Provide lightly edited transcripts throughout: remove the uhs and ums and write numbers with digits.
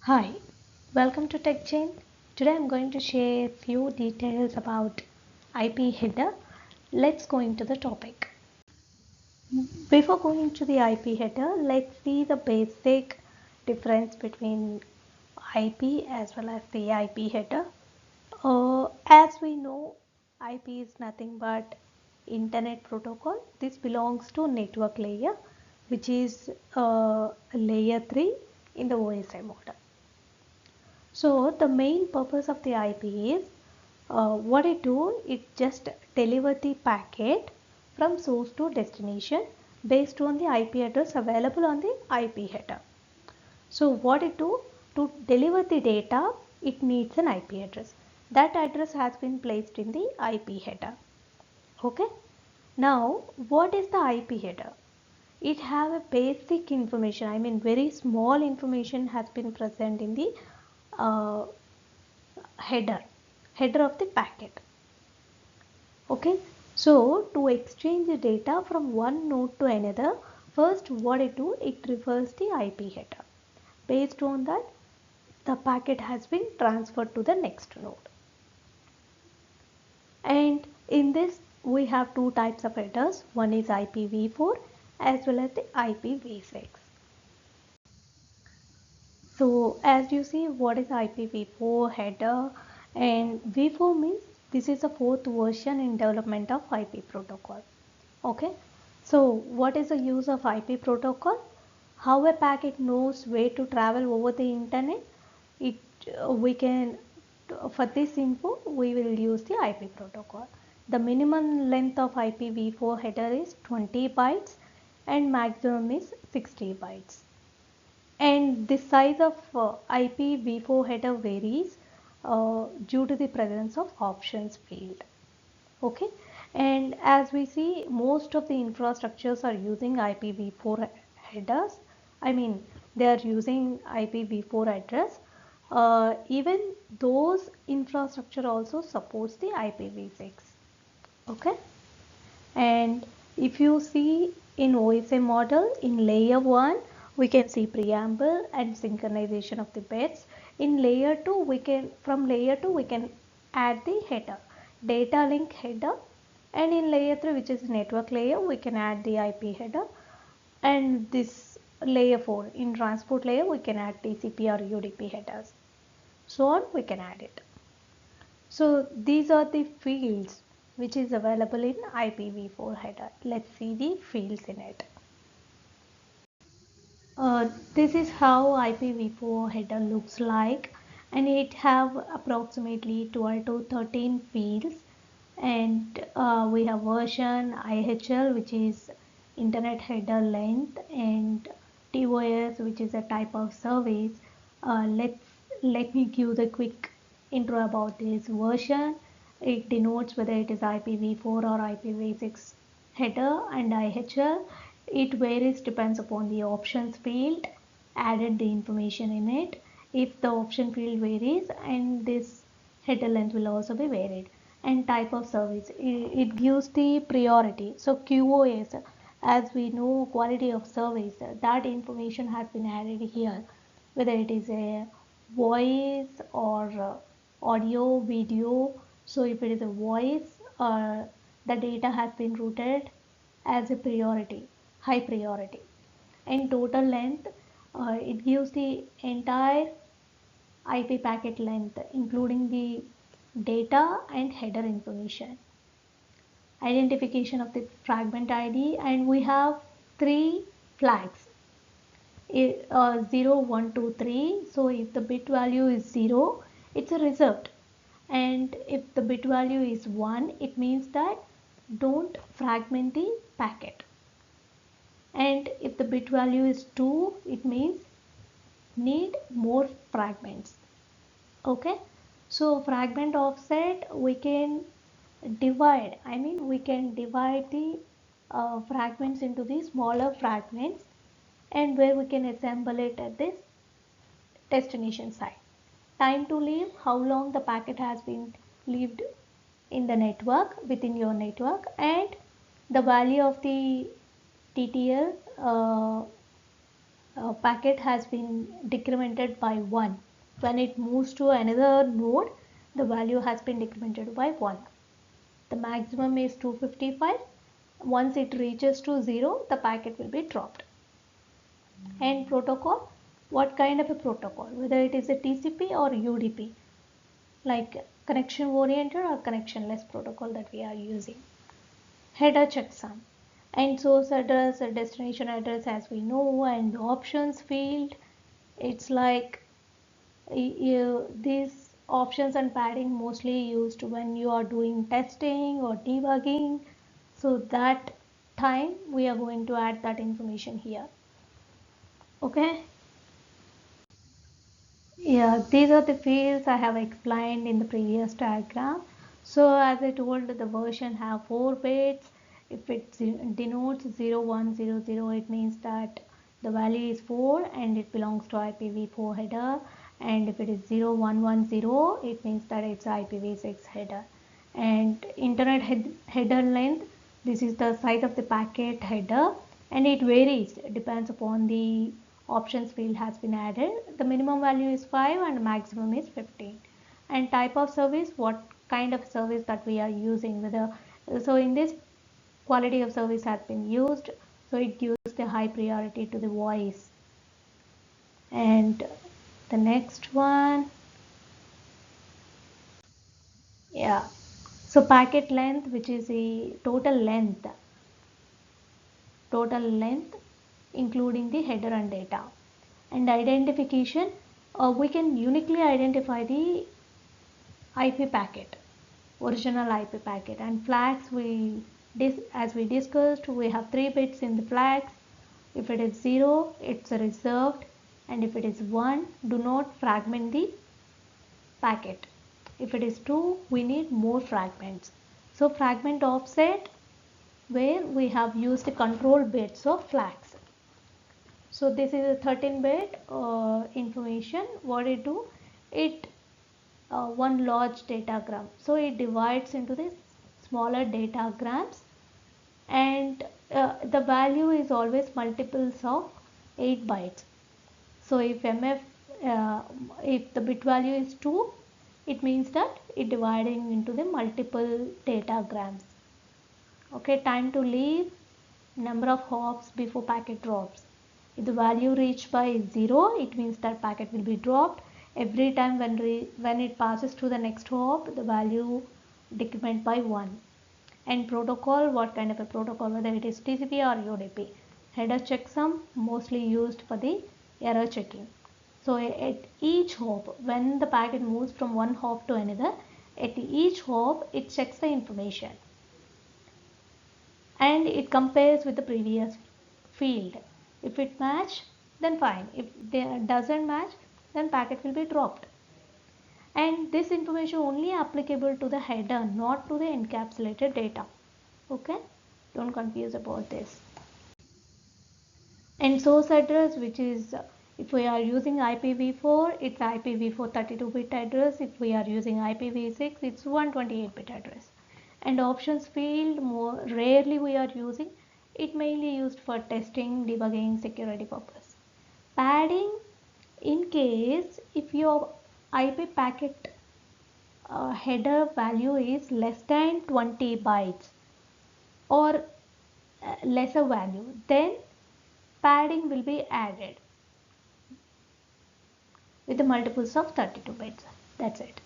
Hi, welcome to TechChain. Today I'm going to share a few details about IP header. Let's go into the topic. Before going to the IP header, let's see the basic difference between IP as well as the IP header. As we know, IP is nothing but Internet Protocol. This belongs to network layer, which is layer 3 in the OSI model. So the main purpose of the IP is what it do, it just deliver the packet from source to destination based on the IP address available on the IP header. So what it do, to deliver the data, it needs an IP address. That address has been placed in the IP header. Okay. Now what is the IP header? It have a basic information, I mean very small information has been present in the uh, header of the packet. Okay, so to exchange the data from one node to another, first what it do, it refers the IP header. Based on that, the packet has been transferred to the next node. And in this we have two types of headers. One is IPv4 as well as the IPv6. So as you see, what is IPv4 header, and v4 means this is the fourth version in development of IP protocol. Okay, so what is the use of IP protocol? How a packet knows where to travel over the internet? It we can for this info we will use the IP protocol. The minimum length of IPv4 header is 20 bytes and maximum is 60 bytes. And the size of IPv4 header varies due to the presence of options field. Okay, and as we see, most of the infrastructures are using IPv4 headers. I mean, they are using IPv4 address. Even those infrastructure also supports the IPv6. Okay, and if you see in OSA model, in layer 1 we can see preamble and synchronization of the bits. In layer 2 we can, from layer 2 we can add the header, data link header, and in layer 3, which is network layer, we can add the IP header. And this layer 4, in transport layer, we can add TCP or UDP headers. So on we can add it. So these are the fields which is available in IPv4 header. Let's see the fields in it. This is how IPv4 header looks like, and it have approximately 12 to 13 fields, and we have version, IHL, which is internet header length, and TOS, which is a type of service. Let me give the quick intro about this version. It denotes whether it is IPv4 or IPv6 header, and IHL, it varies, depends upon the options field added the information in it. If the option field varies, and this header length will also be varied. And type of service, it gives the priority. So QoS, as we know, quality of service, that information has been added here, whether it is a voice or audio, video. So if it is a voice, the data has been routed as a priority, high priority. And total length, it gives the entire IP packet length including the data and header information. Identification of the fragment ID, and we have three flags, 0, 1, 2, 3. So if the bit value is 0, it's a reserved, and if the bit value is 1, it means that don't fragment the packet, and if the bit value is 2, it means need more fragments. Okay, so fragment offset, we can divide, I mean we can divide the fragments into the smaller fragments, and where we can assemble it at this destination site. Time to live, how long the packet has been lived in the network, within your network, and the value of the TTL packet has been decremented by 1. When it moves to another node, the value has been decremented by 1. The maximum is 255. Once it reaches to 0, the packet will be dropped. And protocol, what kind of a protocol? Whether it is a TCP or UDP, like connection oriented or connectionless protocol that we are using. Header checksum, and source address, destination address as we know, and the options field. It's like these options and padding mostly used when you are doing testing or debugging. So that time we are going to add that information here. Okay. Yeah, these are the fields I have explained in the previous diagram. So as I told, the version have 4 bits. If it denotes 0100, it means that the value is 4 and it belongs to IPv4 header. And if it is 0110, it means that it's IPv6 header. And internet header length, this is the size of the packet header, and it varies, depends upon the options field has been added. The minimum value is 5 and maximum is 15. And type of service, what kind of service that we are using, whether so in this quality of service has been used, so it gives the high priority to the voice. And the next one, yeah, so packet length, which is the total length including the header and data. And identification, we can uniquely identify the IP packet, original IP packet. And flags, as we discussed, we have 3 bits in the flags. If it is 0, it's reserved, and if it is 1, do not fragment the packet. If it is 2, we need more fragments. So fragment offset, where we have used the control bits of flags. So this is a 13-bit information. What it do? It one large datagram. So it divides into this smaller datagrams, and the value is always multiples of 8 bytes. So if the bit value is 2, it means that it dividing into the multiple datagrams. Okay, time to leave, number of hops before packet drops. If the value reached by 0, it means that packet will be dropped. Every time when it passes to the next hop, the value decrement by 1. And protocol, what kind of a protocol, whether it is TCP or UDP. Header checksum, mostly used for the error checking. So at each hop, when the packet moves from one hop to another, at each hop it checks the information and it compares with the previous field. If it match, then fine. If it doesn't match, then packet will be dropped. And this information only applicable to the header, not to the encapsulated data. Okay, don't confuse about this. And source address, which is if we are using IPv4, it's IPv4 32-bit address. If we are using IPv6, it's 128-bit address. And options field, more rarely we are using it, mainly used for testing, debugging, security purpose. Padding, in case if your IP packet header value is less than 20 bytes or lesser value, then padding will be added with the multiples of 32 bits. That's it.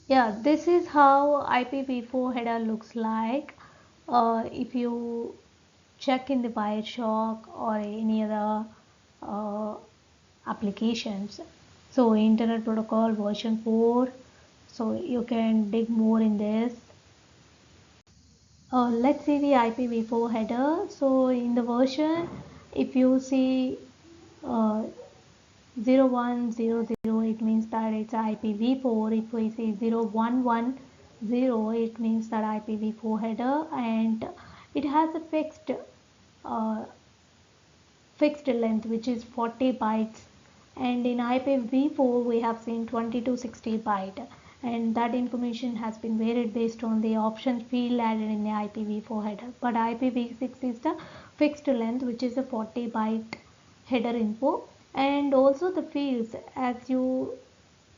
Yeah, this is how IPv4 header looks like. If you check in the Wireshark or any other uh, applications, so Internet Protocol version 4, so you can dig more in this. Let's see the IPv4 header. So in the version, if you see uh, 0100, it means that it's IPv4. If we say 0110, it means that IPv4 header, and it has a uh, fixed length which is 40 bytes, and in IPv4 we have seen 20 to 60 byte, and that information has been varied based on the option field added in the IPv4 header. But IPv6 is the fixed length, which is a 40 byte header info, and also the fields. As you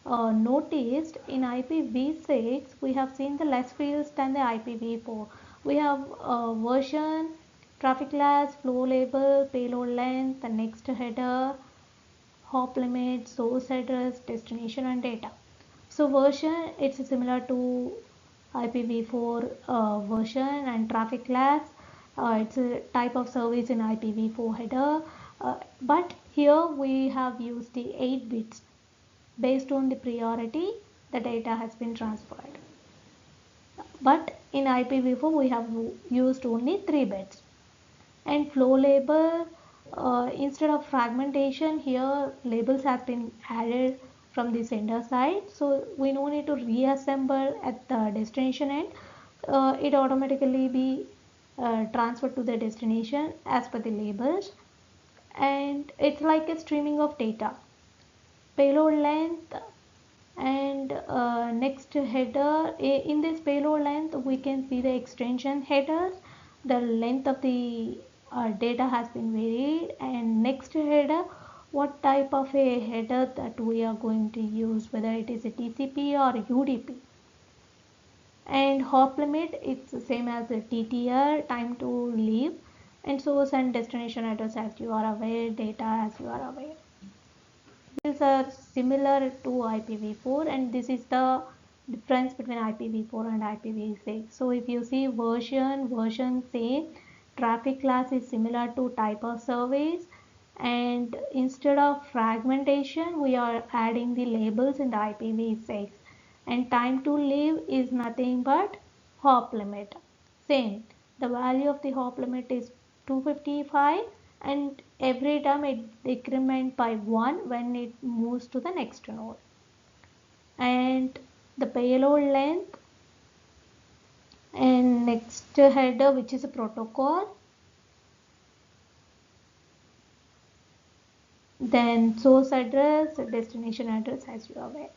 noticed, in IPv6 we have seen the less fields than the IPv4. We have version, traffic class, flow label, payload length, the next header, hop limit, source address, destination, and data. So version, it's similar to IPv4 version, and traffic class, it's a type of service in IPv4 header, but here we have used the 8 bits. Based on the priority, the data has been transferred. But in IPv4 we have used only 3 bits. And flow label, instead of fragmentation, here labels have been added from the sender side, so we no need to reassemble at the destination end. It automatically be transferred to the destination as per the labels, and it's like a streaming of data. Payload length, and next header, in this payload length we can see the extension headers, the length of the data has been varied, and next header, what type of a header that we are going to use, whether it is a TCP or UDP. And hop limit, it's the same as a TTR, time to leave, and source and destination address as you are aware, data as you are aware. These are similar to IPv4, and this is the difference between IPv4 and IPv6. So if you see version same, traffic class is similar to type of service, and instead of fragmentation we are adding the labels in the IPv6, and time to live is nothing but hop limit. Same, the value of the hop limit is 255, and every time it decrement by 1 when it moves to the next node. And the payload length, and next header, which is a protocol, then source address, destination address, as you are aware.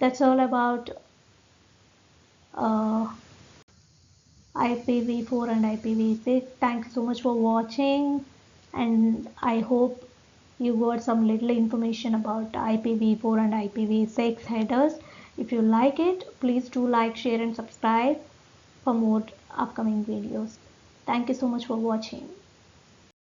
That's all about uh, IPv4 and IPv6. Thanks so much for watching, and I hope you got some little information about IPv4 and IPv6 headers. If you like it, please do like, share, and subscribe for more upcoming videos. Thank you so much for watching.